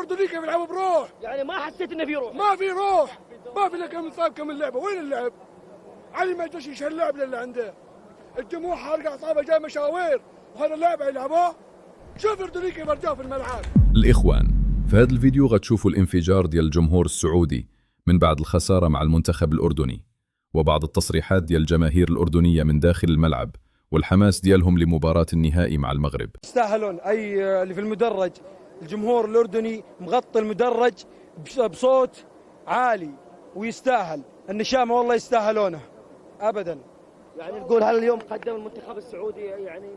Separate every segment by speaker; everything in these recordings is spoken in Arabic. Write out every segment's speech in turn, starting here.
Speaker 1: الاردنيين كيف يلعبوا بروح.
Speaker 2: يعني ما حسيت انه في روح؟
Speaker 1: ما في روح، ما في لك مصاب كم اللعبه. وين اللعب؟ علي ما يدش يشيل اللعب اللي عنده. الجمهور حارق اعصابه جاي مشاوير وهذا اللاعب يلعبوه. شوف الاردنيين كيف رجعوا في الملعب.
Speaker 3: الاخوان، في هذا الفيديو غتشوفوا الانفجار ديال الجمهور السعودي من بعد الخساره مع المنتخب الاردني، وبعض التصريحات ديال الجماهير الاردنيه من داخل الملعب، والحماس ديالهم لمباراه النهائي مع المغرب.
Speaker 4: يستاهلون اللي في المدرج، الجمهور الأردني مغطي المدرج بصوت عالي ويستاهل. النشامة والله يستاهلونه أبدا.
Speaker 2: يعني نقول هل اليوم قدم المنتخب السعودي يعني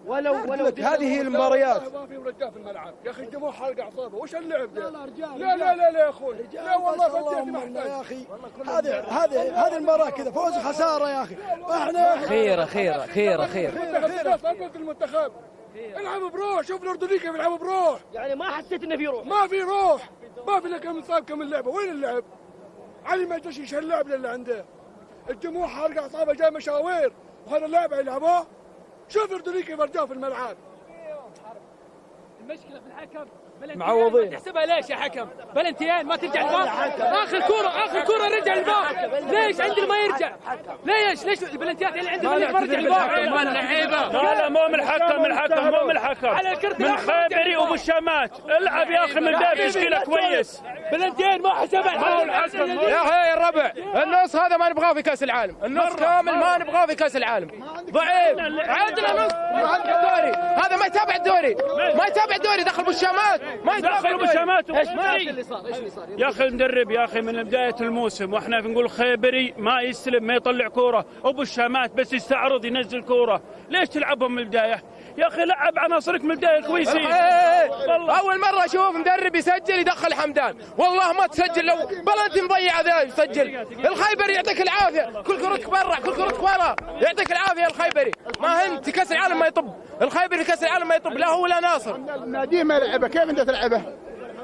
Speaker 2: ولو
Speaker 4: هذه هي المباريات.
Speaker 1: ما في رجال في الملعب يا اخي. الجمهور حارق اعصابه. وش اللعب ده؟ لا لا لا لا يا اخوي، لا والله بدي
Speaker 4: يا اخي. هذه المباراة كذا فوز خسارة يا اخي. احنا
Speaker 2: خير
Speaker 1: المنتخب العبوا بروح. شوف الاردنيين كيف يلعبوا بروح.
Speaker 2: يعني ما حسيت انه في روح؟
Speaker 1: ما في روح، ما في لك مصاب كم اللعبه. وين اللعب؟ علي ما يدش يشيل اللعب اللي عنده. الجمهور حارق اعصابه جاي مشاوير وهذا اللاعب يلعبوه. شوف الاردنيين كيف رجعوا في الملعب.
Speaker 5: المشكله في الحكم.
Speaker 4: معوضين.
Speaker 5: تحسبها ليش يا حكم؟ بلنتيان ما ترجع الباص. اخر كوره رجع الباص. ليش عندنا ما يرجع؟ ليش البلنتيات اللي عندنا ما يرجع الباص؟
Speaker 6: لا مو من الحكم
Speaker 5: على الكرت
Speaker 6: من خيبري وابو الشامات. العب يا اخي من بدايه تشكيله كويس.
Speaker 5: بلنتيان ما حسبها.
Speaker 7: يا اخي الربع، النص هذا ما نبغاه في كاس العالم، النص كامل ما نبغاه في كاس العالم. ضعيف. عندنا نص الدوري هذا ما يتابع الدوري، دخل ابو الشامات ما
Speaker 6: دخل ابو الشامات.
Speaker 5: ايش اللي صار؟
Speaker 6: يا اخي المدرب يا اخي من بدايه الموسم واحنا نقول خيبري ما يستلم ما يطلع كوره، ابو الشامات بس يستعرض ينزل كوره. ليش تلعبهم من البدايه؟ يا اخي لعب عناصرك من البدايه كويسين.
Speaker 7: والله اول مره اشوف مدرب يسجل يدخل حمدان، والله ما تسجل. لو بلنتي مضيع ذا يسجل. الخيبري يعطيك العافيه، كل كرتك برا كل كرتك ورا، يعطيك العافيه الخيبري. ما هند في كاس العالم ما يطب الخيبري، في كاس العالم ما يطب لا هو ولا ناصر.
Speaker 8: ناديه ما يلعبه، كيف انت تلعبه؟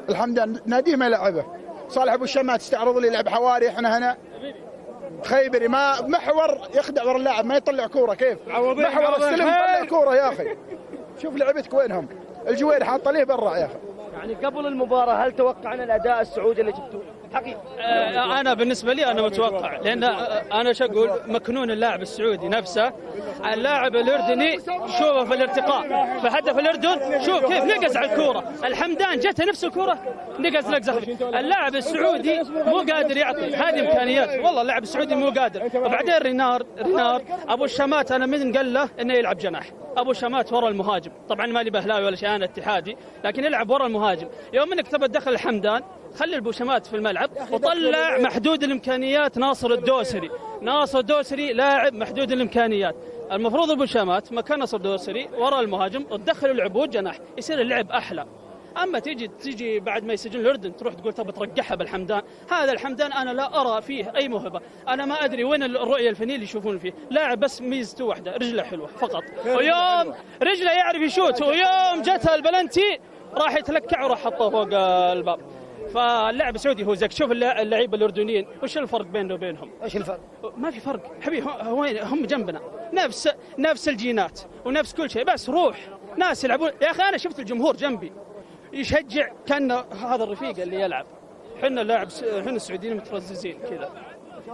Speaker 8: الحمدان ناديه ما يلعبه. صالح ابو الشمات استعرض لي يلعب حواري. احنا هنا خيبري ما محور يخدع ورا اللاعب ما يطلع كوره. كيف محور استلم يطلع كوره يا اخي؟ شوف لعبتك وينهم. الجوير حاط ليه برا يا اخي.
Speaker 2: يعني قبل المباراه هل توقعنا الاداء السعودي اللي جبتوه؟ حقيقي
Speaker 5: انا بالنسبه لي انا متوقع، لان انا شو اقول مكنون اللاعب السعودي نفسه. اللاعب الاردني شوفه في الارتقاء في هدف الاردن، شوف كيف نقز على الكوره. الحمدان جته نفس الكوره نقز نقزه. اللاعب السعودي مو قادر يعطي هذه امكانيات، والله اللاعب السعودي مو قادر. وبعدين رينار ابو الشامات انا من قال له انه يلعب جناح. ابو الشامات ورا المهاجم، طبعا مالي بهلاوي ولا شيء انا اتحادي، لكن يلعب ورا المهاجم. يوم انك تبى تدخل الحمدان خلي البوشمات في الملعب وطلع محدود الامكانيات ناصر الدوسري لاعب محدود الامكانيات. المفروض البوشمات مكان ناصر الدوسري ورا المهاجم وتدخل العبود جناح يصير اللعب احلى. اما تيجي بعد ما يسجل الاردن تروح تقول تبى ترقحها بالحمدان. هذا الحمدان انا لا ارى فيه اي موهبه، انا ما ادري وين الرؤيه الفنيه اللي يشوفون فيه. لاعب بس ميزته واحده رجله حلوه فقط، ويوم رجله يعرف يشوت، ويوم جتها البلنتي راح يتلكع وراح حطه فوق الباب. فاللاعب السعودي هو زك. شوف اللعيبه الاردنيين وش الفرق بينه وبينهم؟
Speaker 2: ايش الفرق؟
Speaker 5: ما في فرق حبيبي، هم جنبنا نفس الجينات ونفس كل شيء، بس روح ناس يلعبون. يا اخي انا شفت الجمهور جنبي يشجع كان هذا الرفيق اللي يلعب. حنا السعوديين مترززين كذا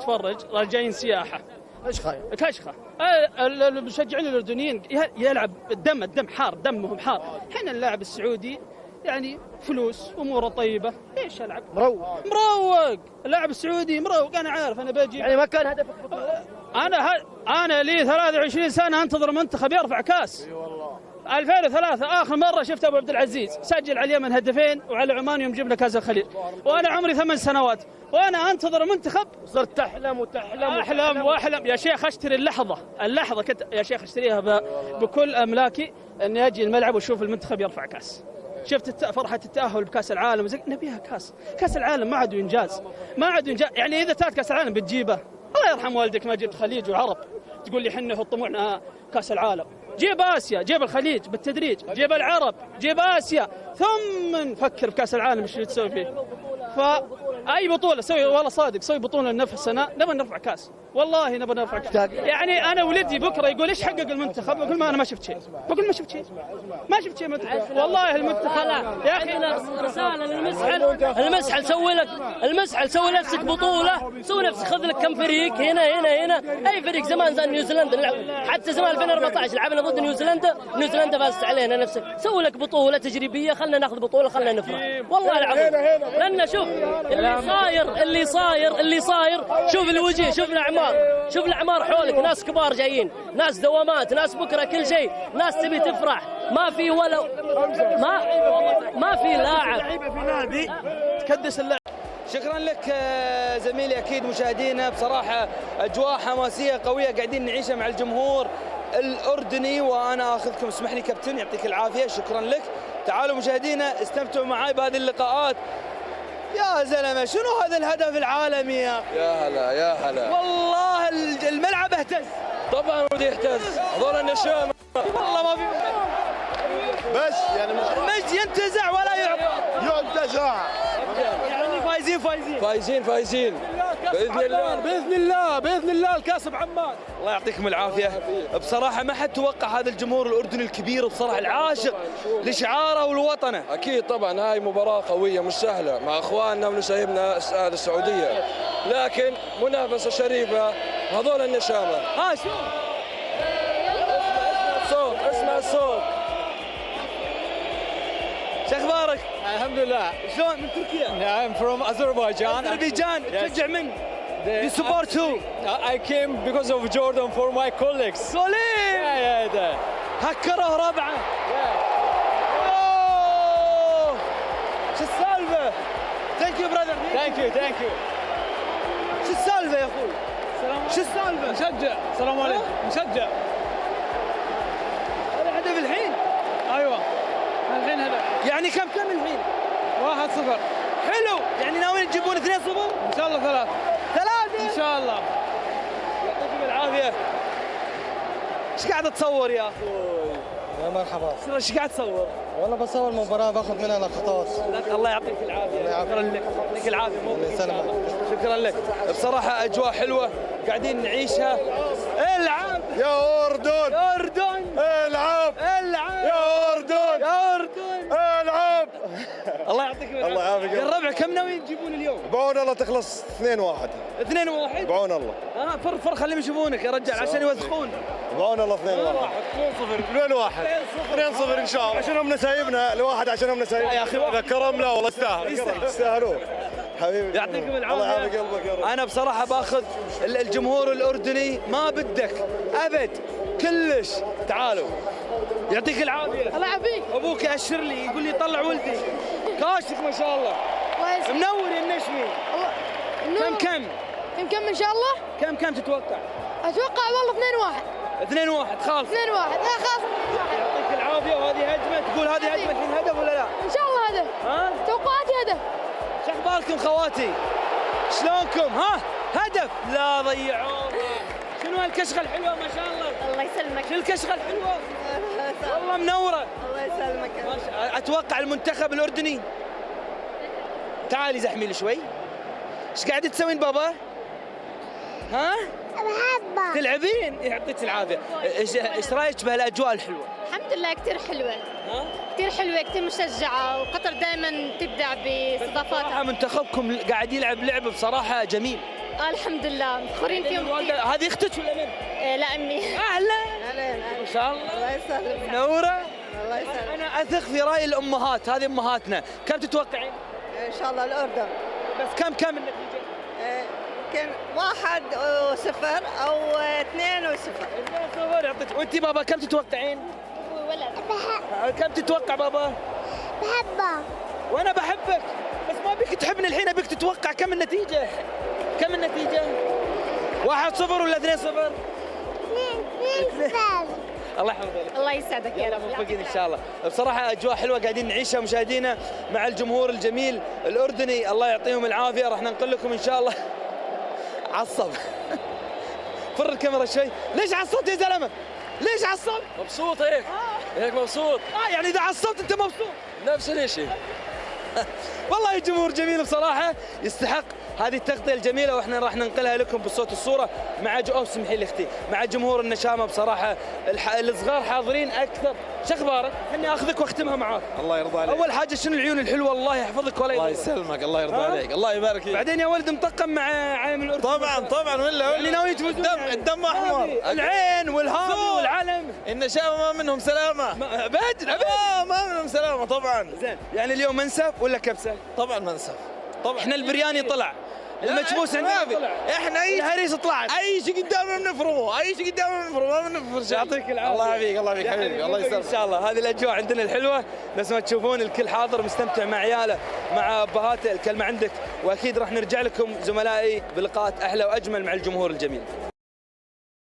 Speaker 5: تفرج راجعين سياحه كشخه. المشجعين الاردنيين يلعب الدم حار، دمهم حار. حنا اللاعب السعودي يعني فلوس اموره طيبه، ليش العب؟ مروق اللاعب السعودي مروق. انا عارف انا بجي
Speaker 2: يعني ما كان هدفك
Speaker 5: انا لي 23 سنه انتظر منتخب يرفع كاس. 2003 اخر مره شفت ابو عبد العزيز سجل على اليمن هدفين وعلى عمان يوم جبنا كاس الخليج، وانا عمري 8 سنوات وانا انتظر منتخب.
Speaker 2: صرت تحلم
Speaker 5: واحلم يا شيخ. اشتري اللحظه كنت يا شيخ اشتريها بكل املاكي اني اجي الملعب واشوف المنتخب يرفع كاس. شفت فرحه التاهل بكاس العالم نبيها كاس العالم. ما عاد انجاز يعني اذا تات كاس العالم بتجيبه الله يرحم والدك ما جبت خليج وعرب تقول لي حنا طموحنا كاس العالم. جيب اسيا، جيب الخليج بالتدريج، جيب العرب، جيب اسيا، ثم نفكر بكاس العالم ايش تسوي فيه. فاي بطوله سوي والله صادق سوي بطوله لنفسنا نبغى نرفع كاس. والله نبغى نرفع كتاب. يعني انا ولدي بكره يقول ايش حقق المنتخب، بقول ما انا ما شفت شيء، بقول ما شفت شيء، ما شفت شيء منتخب والله المنتخب. يا اخي
Speaker 9: رساله المسحل سوي نفسك بطوله، سوي نفسك خذ لك كم فريق هنا اي فريق. زمان زي نيوزيلندا، حتى زمان 2014 لعبنا ضد نيوزيلندا فازت علينا نفسك. سوي لك بطوله تجريبيه، خلنا ناخذ بطوله، خلنا نفرح والله العظيم. لان شوف اللي صاير شوف الوجه، شوف الاعمار حولك، ناس كبار جايين، ناس دوامات، ناس بكره كل شيء، ناس تبي تفرح. ما في ولا ما في لاعب
Speaker 2: في نادي تكدس اللعب.
Speaker 10: شكرا لك زميلي. اكيد مشاهدينا بصراحه اجواء حماسيه قويه قاعدين نعيشها مع الجمهور الاردني، وانا اخذكم، اسمح لي كابتن يعطيك العافيه، شكرا لك. تعالوا مشاهدينا استمتعوا معي بهذه اللقاءات. يا زلمه شنو هذا الهدف العالمي يا هلا والله الملعب اهتز. طبعا ودي يهتز، هذول النشام والله ما في
Speaker 8: بس يعني
Speaker 10: المجد ينتزع ولا
Speaker 8: ينتزع.
Speaker 10: يعني فايزين باذن الله الكاس بعمان. الله يعطيكم العافيه. بصراحه ما حد توقع هذا الجمهور الاردني الكبير بصراحه العاشق لشعاره والوطنه.
Speaker 11: اكيد طبعا هاي مباراه قويه مش سهله مع اخواننا ونسايبنا اهل السعوديه، لكن منافسه شريفه. هذول النشامه.
Speaker 10: شو اسمع الصوت. شو اخبارك؟
Speaker 12: الحمد لله.
Speaker 10: شلون من تركيا؟
Speaker 12: I'm from Azerbaijan.
Speaker 10: أذربيجان. تشجع من؟ You support who?
Speaker 12: I came because of Jordan for my colleagues.
Speaker 10: هكره ربعه. شو السالفه؟ ثانك يو براذر.
Speaker 12: Thank you.
Speaker 10: شو السالفه يا اخوي؟ شو السالفه؟
Speaker 12: مشجع. السلام عليكم. مشجع.
Speaker 10: هذا هدف الحين؟
Speaker 12: ايوه الحين هدف.
Speaker 10: يعني كم الحين؟
Speaker 12: 1-0.
Speaker 10: حلو. يعني ناويين تجيبون 2-0؟
Speaker 12: ان شاء الله 3 ان شاء الله.
Speaker 10: يعطيكم العافيه. ايش قاعد تصور يا اخوي؟
Speaker 13: يا مرحبا.
Speaker 10: ايش قاعد تصور؟
Speaker 13: والله بصور مباراة باخذ منها لقطات.
Speaker 10: الله يعطيك العافيه. شكرا لك. يعطيك العافيه. شكرا لك. بصراحه اجواء حلوه قاعدين نعيشها. العب
Speaker 8: يا اردن. العب يا اردن. العب.
Speaker 10: الله يعطيك العافيه.
Speaker 8: الله يعافيك.
Speaker 10: يا الربع كم ناويين تجيبون اليوم؟
Speaker 8: بعون الله تخلص 2-1.
Speaker 10: 2-1.
Speaker 8: بعون الله.
Speaker 10: فر خليهم يشوفونك يا رجال عشان يوثقون.
Speaker 8: بعون الله 2-1. 2-0 ان شاء الله. عشانهم نسايبنا الواحد، عشانهم نسايبنا
Speaker 10: يا اخي
Speaker 8: كرم. لا والله يستاهلون حبيبي.
Speaker 10: يعطيكم العافيه.
Speaker 8: الله يعافيك قلبك يا رب.
Speaker 10: انا بصراحه باخذ الجمهور الاردني ما بدك ابد كلش. تعالوا يعطيك العافيه.
Speaker 14: الله يعافيك.
Speaker 10: ابوك ياشر لي يقول لي طلع ولدي كاشف ما شاء الله منور يا النشمي. كم
Speaker 14: ان شاء الله.
Speaker 10: كم تتوقع؟
Speaker 14: اتوقع والله
Speaker 10: 2-1 خالص.
Speaker 14: 2-1 خلاص.
Speaker 10: يعطيك العافيه. وهذه هجمه، تقول هذه هجمه الحين هدف ولا لا؟
Speaker 14: ان شاء الله هدف. توقعاتي هدف.
Speaker 10: شو اخباركم خواتي؟ شلونكم؟ هدف. لا ضيعوه. شنو هالكشخه الحلوه ما شاء الله.
Speaker 14: الله يسلمك.
Speaker 10: شو الكشخه الحلوه؟ والله منوره.
Speaker 14: الله يسلمك.
Speaker 10: اتوقع المنتخب الاردني. تعالي زحمي لي شوي. ايش قاعده تسوين بابا؟
Speaker 14: بحبه.
Speaker 10: تلعبين؟ يعطيك العافيه. ايش رايك بهالاجواء الحلوه؟
Speaker 14: الحمد لله كثير حلوه. كثير حلوه، كثير مشجعه، وقطر دائما تبدع باستضافاتها.
Speaker 10: منتخبكم قاعد يلعب لعب بصراحه جميل.
Speaker 14: الحمد لله مفخورين فيهم.
Speaker 10: هذه اختك ولا من؟
Speaker 14: لا امي.
Speaker 10: اهلا ما شاء الله.
Speaker 14: الله يسلمك.
Speaker 10: منوره.
Speaker 14: الله يسلمك.
Speaker 10: انا اثق في راي الامهات، هذه امهاتنا. كم تتوقعين؟
Speaker 14: ان شاء الله الاردن.
Speaker 10: بس كم النتيجه؟
Speaker 14: كان 1-0 او 2-0.
Speaker 10: 2-0 يعطيك. وانت بابا كم تتوقعين؟
Speaker 14: ولد.
Speaker 10: كم تتوقع بابا؟
Speaker 14: بحبه.
Speaker 10: وانا بحبك، بس ما بيك تحبني الحين، ابيك تتوقع كم النتيجه؟ 1-0 ولا 2-0؟
Speaker 14: 2-0.
Speaker 10: الله يحفظك.
Speaker 14: الله يسعدك يا رب.
Speaker 10: موفقين ان شاء الله. بصراحه اجواء حلوه قاعدين نعيشها مشاهدينا مع الجمهور الجميل الاردني. الله يعطيهم العافيه. راح ننقل لكم ان شاء الله. عصب. فر الكاميرا شوي. ليش عصبت يا زلمه؟ ليش عصبت؟
Speaker 11: مبسوط هيك. هيك مبسوط.
Speaker 10: يعني اذا عصبت انت مبسوط.
Speaker 11: نفس الشيء.
Speaker 10: والله جمهور جميل بصراحه، يستحق هذه التغطيه الجميله، واحنا راح ننقلها لكم بالصوت والصوره مع اسمحي لي اختي، مع جمهور النشامه بصراحه. الصغار حاضرين اكثر. شو اخبارك؟ خليني اخذك واختمها معاك.
Speaker 15: الله يرضى عليك.
Speaker 10: اول حاجه شنو العيون الحلوه، الله يحفظك ولا
Speaker 15: الله يسلمك، الله يرضى عليك، الله يبارك فيك.
Speaker 10: بعدين يا ولد مطقم مع عالم الاردن.
Speaker 15: طبعا ولا
Speaker 10: اللي ناوي تفوزون
Speaker 15: الدم احمر،
Speaker 10: العين والهام والعلم.
Speaker 15: النشامه ما منهم سلامه.
Speaker 10: ابد
Speaker 15: ما منهم سلامه طبعا.
Speaker 10: زين، يعني اليوم منسف ولا كبسه؟
Speaker 15: طبعا منسف. طبعا
Speaker 10: احنا البرياني طلع، المكبوس عندنا طلع،
Speaker 15: احنا
Speaker 10: الهريس طلعت،
Speaker 15: اي شيء قدامنا بنفرمه، اي شيء قدامنا بنفرمه، ما بنفرش.
Speaker 10: يعطيك العافيه.
Speaker 15: الله يعافيك، الله يعافيك حبيبي، الله يسلمك.
Speaker 10: ان شاء الله هذه الاجواء عندنا الحلوه، بس ما تشوفون الكل حاضر مستمتع مع عياله مع ابهاته. الكلمه عندك، واكيد راح نرجع لكم زملائي بلقاءات احلى واجمل مع الجمهور الجميل.